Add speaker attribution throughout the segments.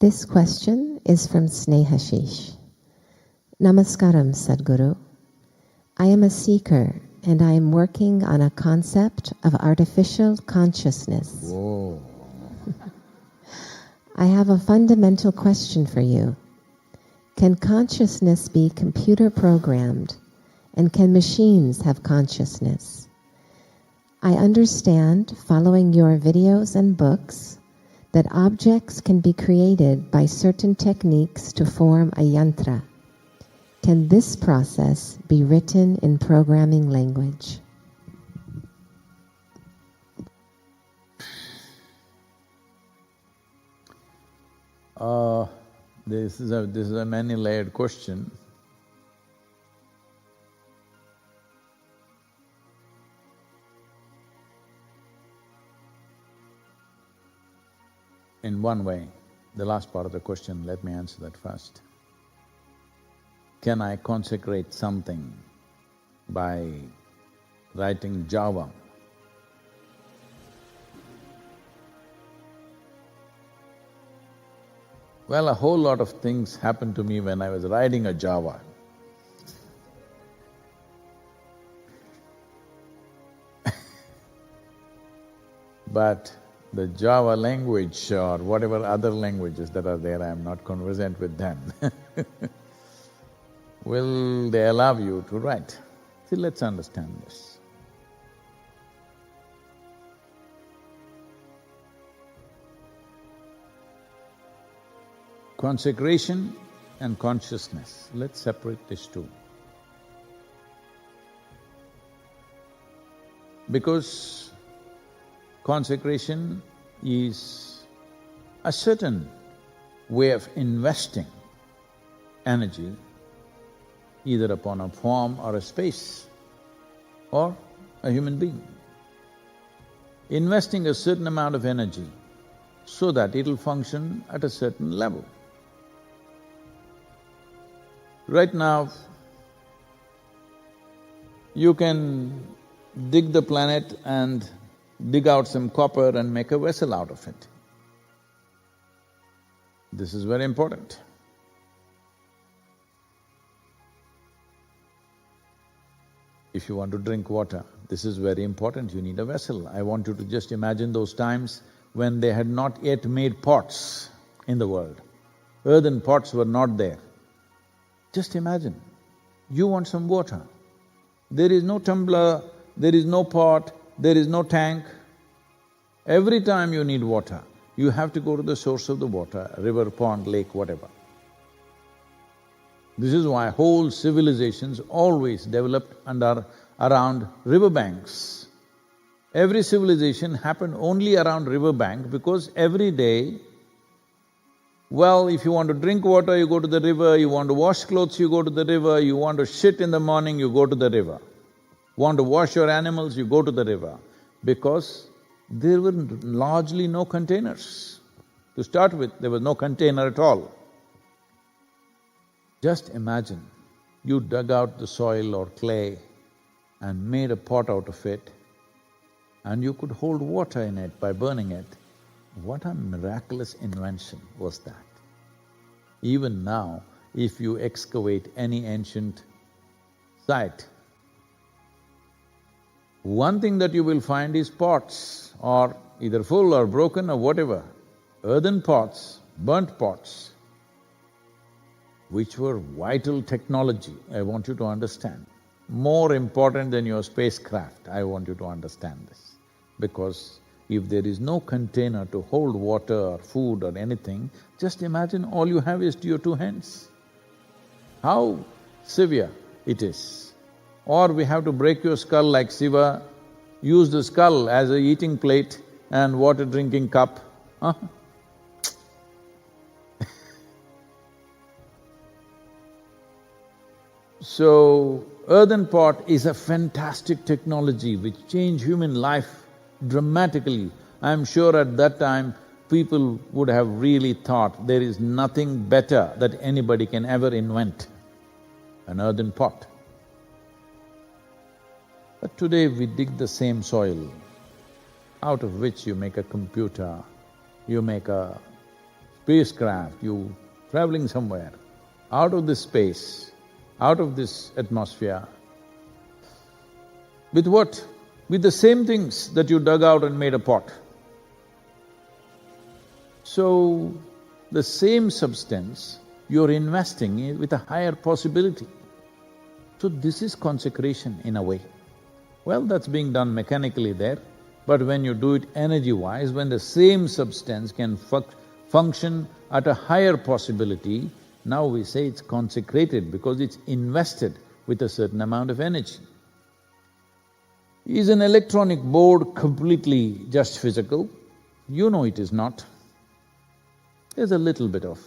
Speaker 1: This question is from Snehashish. Namaskaram, Sadhguru. I am a seeker and I am working on a concept of artificial consciousness.
Speaker 2: Whoa.
Speaker 1: I have a fundamental question for you. Can consciousness be computer programmed, and can machines have consciousness? I understand, following your videos and books, that objects can be created by certain techniques to form a yantra. Can this process be written in programming language?
Speaker 2: This is a many-layered question. In one way, the last part of the question, let me answer that first. Can I consecrate something by writing Java? Well, a whole lot of things happened to me when I was writing a Java. But the Java language or whatever other languages that are there, I am not conversant with them. Will they allow you to write? See, let's understand this. Consecration and consciousness, let's separate these two. Because consecration is a certain way of investing energy either upon a form or a space or a human being. Investing a certain amount of energy so that it'll function at a certain level. Right now, you can dig the planet and dig out some copper and make a vessel out of it. This is very important. If you want to drink water, this is very important, you need a vessel. I want you to just imagine those times when they had not yet made pots in the world. Earthen pots were not there. Just imagine, you want some water. There is no tumbler, there is no pot, there is no tank. Every time you need water, you have to go to the source of the water, river, pond, lake, whatever. This is why whole civilizations always developed around riverbanks. Every civilization happened only around riverbank because every day, well, if you want to drink water, you go to the river, you want to wash clothes, you go to the river, you want to shit in the morning, you go to the river. Want to wash your animals, you go to the river. Because there were largely no containers. To start with, there was no container at all. Just imagine, you dug out the soil or clay and made a pot out of it, and you could hold water in it by burning it. What a miraculous invention was that. Even now, if you excavate any ancient site, one thing that you will find is pots, or either full or broken or whatever, earthen pots, burnt pots, which were vital technology, I want you to understand. More important than your spacecraft, I want you to understand this. Because if there is no container to hold water or food or anything, just imagine all you have is your two hands. How severe it is. Or we have to break your skull like Shiva, use the skull as a eating plate and water drinking cup, huh? So, earthen pot is a fantastic technology which changed human life dramatically. I'm sure at that time, people would have really thought there is nothing better that anybody can ever invent, an earthen pot. But today we dig the same soil, out of which you make a computer, you make a spacecraft, you traveling somewhere, out of this space, out of this atmosphere. With what? With the same things that you dug out and made a pot. So, the same substance you're investing with a higher possibility. So this is consecration in a way. Well, that's being done mechanically there, but when you do it energy-wise, when the same substance can function at a higher possibility, now we say it's consecrated because it's invested with a certain amount of energy. Is an electronic board completely just physical? You know it is not. There's a little bit of…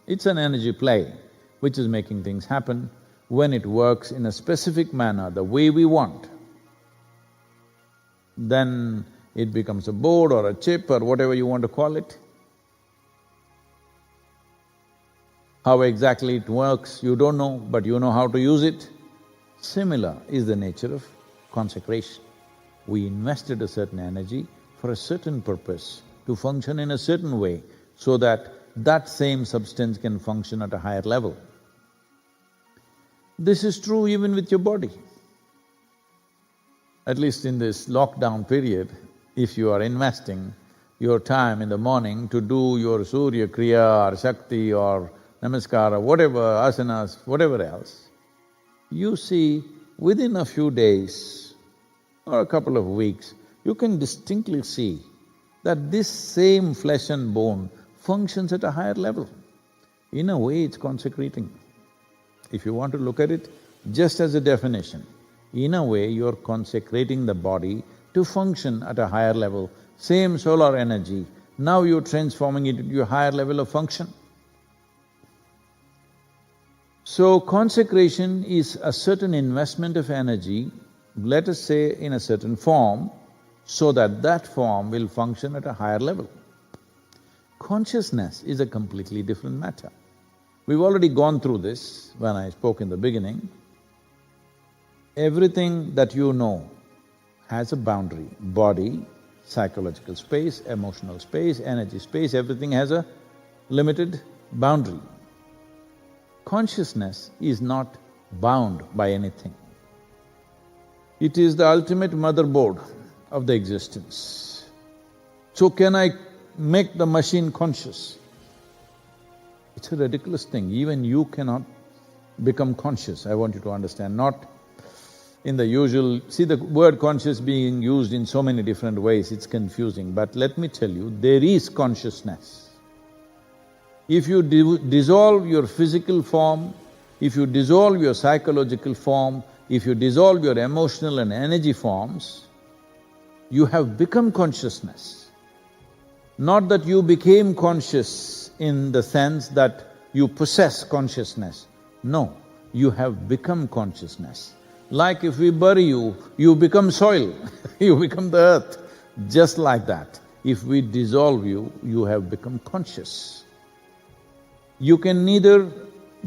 Speaker 2: it's an energy play which is making things happen. When it works in a specific manner, the way we want, then it becomes a board or a chip or whatever you want to call it. How exactly it works, you don't know, but you know how to use it. Similar is the nature of consecration. We invested a certain energy for a certain purpose, to function in a certain way, so that that same substance can function at a higher level. This is true even with your body. At least in this lockdown period, if you are investing your time in the morning to do your Surya Kriya or Shakti or Namaskar or whatever, asanas, whatever else, you see within a few days or a couple of weeks, you can distinctly see that this same flesh and bone functions at a higher level. In a way, it's consecrating. If you want to look at it just as a definition, in a way you're consecrating the body to function at a higher level. Same solar energy, now you're transforming it into a higher level of function. So consecration is a certain investment of energy, let us say in a certain form, so that that form will function at a higher level. Consciousness is a completely different matter. We've already gone through this when I spoke in the beginning. Everything that you know has a boundary. Body, psychological space, emotional space, energy space, everything has a limited boundary. Consciousness is not bound by anything. It is the ultimate motherboard of the existence. So can I make the machine conscious? It's a ridiculous thing, even you cannot become conscious, I want you to understand, not in the usual… See, the word conscious being used in so many different ways, it's confusing, but let me tell you, there is consciousness. If you dissolve your physical form, if you dissolve your psychological form, if you dissolve your emotional and energy forms, you have become consciousness. Not that you became conscious in the sense that you possess consciousness. No, you have become consciousness. Like if we bury you, you become soil, you become the earth. Just like that, if we dissolve you, you have become conscious. You can neither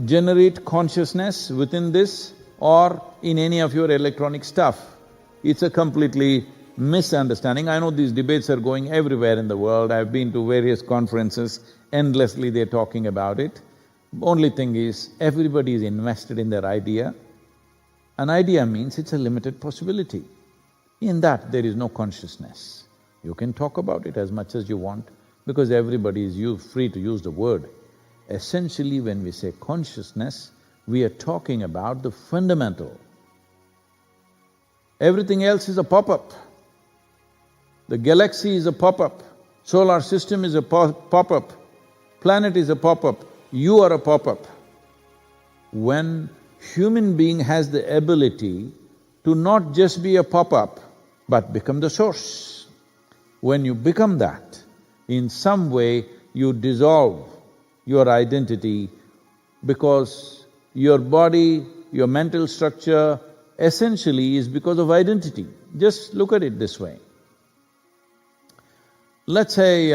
Speaker 2: generate consciousness within this or in any of your electronic stuff. It's a completely misunderstanding. I know these debates are going everywhere in the world. I've been to various conferences, endlessly they're talking about it. Only thing is, everybody is invested in their idea. An idea means it's a limited possibility. In that, there is no consciousness. You can talk about it as much as you want, because everybody is free to use the word. Essentially, when we say consciousness, we are talking about the fundamental. Everything else is a pop-up. The galaxy is a pop-up, solar system is a pop-up, planet is a pop-up, you are a pop-up. When human being has the ability to not just be a pop-up, but become the source. When you become that, in some way you dissolve your identity, because your body, your mental structure essentially is because of identity. Just look at it this way. Let's say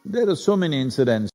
Speaker 2: there are so many incidents.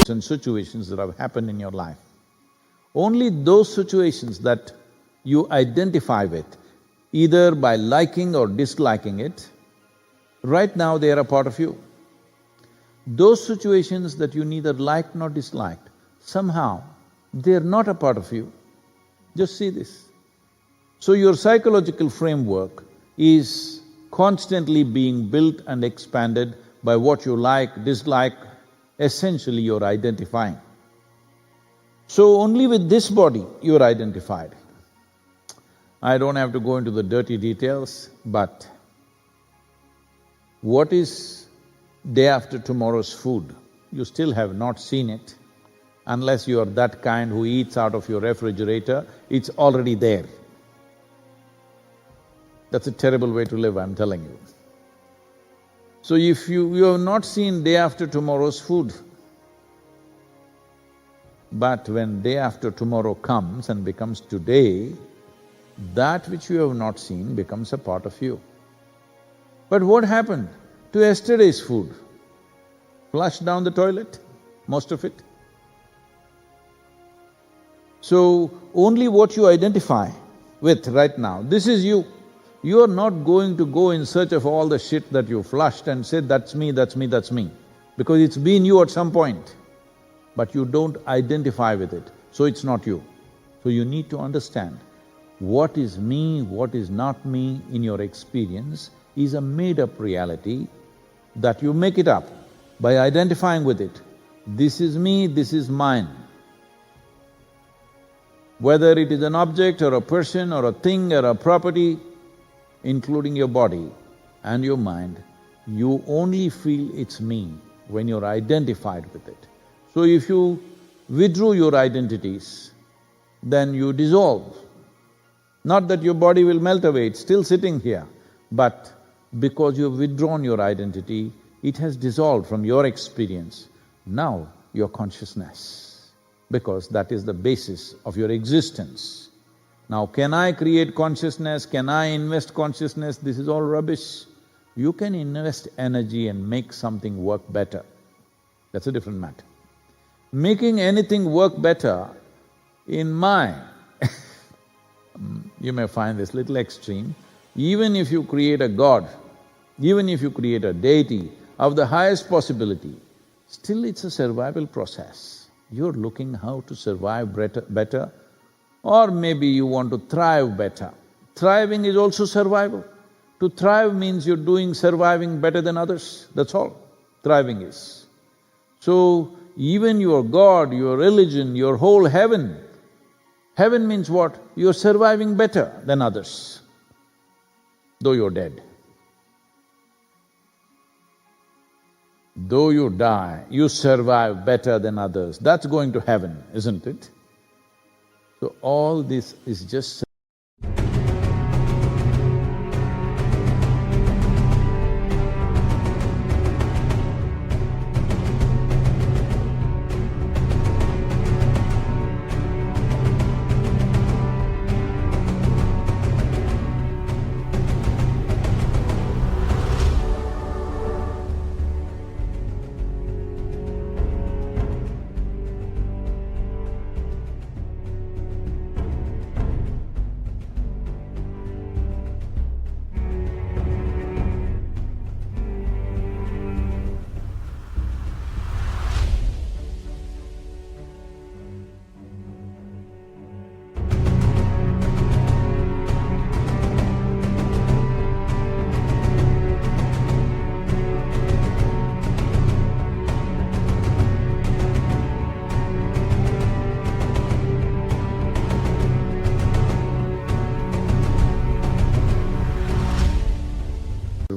Speaker 2: And situations that have happened in your life. Only those situations that you identify with, either by liking or disliking it, right now they are a part of you. Those situations that you neither liked nor disliked, somehow they're not a part of you. Just see this. So your psychological framework is constantly being built and expanded by what you like, dislike, essentially you're identifying. So only with this body you're identified. I don't have to go into the dirty details, but what is day after tomorrow's food? You still have not seen it. Unless you are that kind who eats out of your refrigerator, it's already there. That's a terrible way to live, I'm telling you. So if you have not seen day after tomorrow's food, but when day after tomorrow comes and becomes today, that which you have not seen becomes a part of you. But what happened to yesterday's food? Flushed down the toilet, most of it. So only what you identify with right now, this is you. You are not going to go in search of all the shit that you flushed and said, that's me, that's me, that's me, because it's been you at some point, but you don't identify with it, so it's not you. So you need to understand what is me, what is not me in your experience is a made-up reality that you make it up by identifying with it. This is me, this is mine. Whether it is an object or a person or a thing or a property, including your body and your mind, you only feel it's me when you're identified with it. So if you withdraw your identities, then you dissolve. Not that your body will melt away, it's still sitting here, but because you've withdrawn your identity, it has dissolved from your experience. Now your consciousness, because that is the basis of your existence. Now, can I create consciousness? Can I invest consciousness? This is all rubbish. You can invest energy and make something work better. That's a different matter. Making anything work better, in my you may find this little extreme, even if you create a god, even if you create a deity of the highest possibility, still it's a survival process. You're looking how to survive better, or maybe you want to thrive better. Thriving is also survival. To thrive means you're doing surviving better than others, that's all thriving is. So, even your God, your religion, your whole heaven, heaven means what? You're surviving better than others, though you're dead. Though you die, you survive better than others. That's going to heaven, isn't it? So all this is just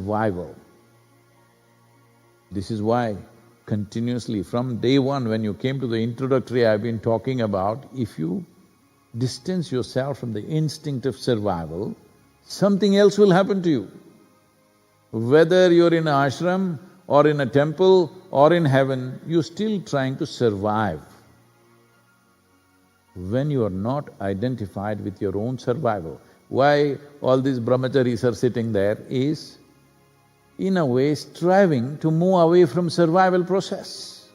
Speaker 2: survival. This is why continuously from day one when you came to the introductory, I've been talking about if you distance yourself from the instinct of survival, something else will happen to you. Whether you're in an ashram or in a temple or in heaven, you're still trying to survive. When you are not identified with your own survival, why all these brahmacharis are sitting there is, in a way, striving to move away from survival process.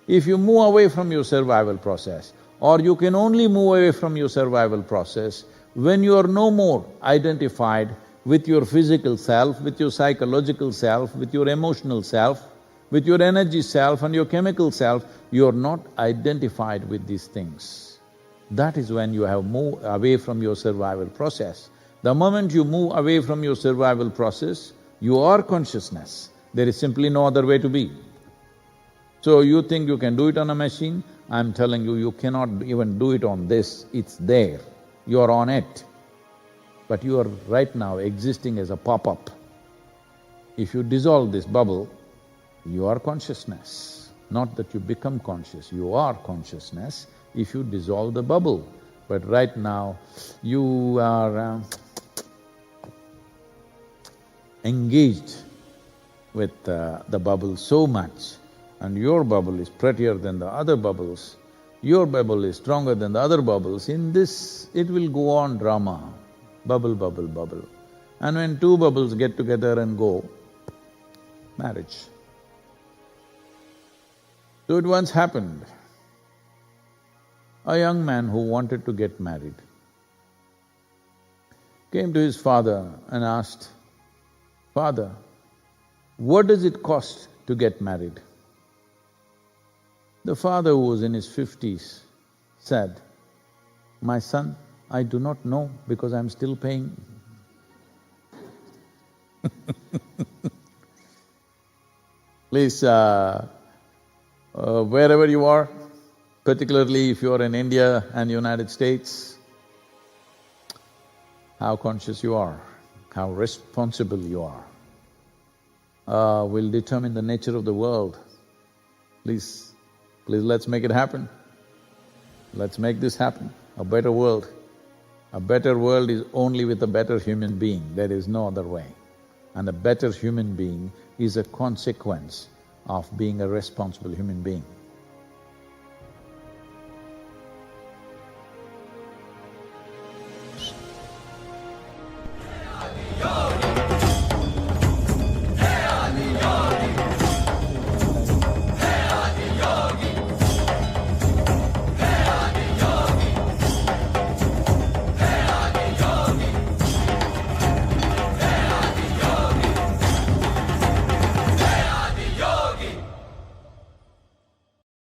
Speaker 2: If you move away from your survival process, or you can only move away from your survival process when you are no more identified with your physical self, with your psychological self, with your emotional self, with your energy self and your chemical self, you are not identified with these things. That is when you have moved away from your survival process. The moment you move away from your survival process, you are consciousness. There is simply no other way to be. So you think you can do it on a machine? I'm telling you, you cannot even do it on this, it's there. You are on it. But you are right now existing as a pop-up. If you dissolve this bubble, you are consciousness. Not that you become conscious, you are consciousness if you dissolve the bubble. But right now, you are engaged with the bubble so much, and your bubble is prettier than the other bubbles, your bubble is stronger than the other bubbles. In this, it will go on drama, bubble, bubble, bubble. And when two bubbles get together and go, marriage. So it once happened, a young man who wanted to get married came to his father and asked, "Father, what does it cost to get married?" The father, who was in his 50s, said, "My son, I do not know because I'm still paying." Please, wherever you are, particularly if you are in India and United States, how conscious you are, how responsible you are, will determine the nature of the world. Please, let's make it happen. Let's make this happen, a better world. A better world is only with a better human being, there is no other way. And a better human being is a consequence of being a responsible human being.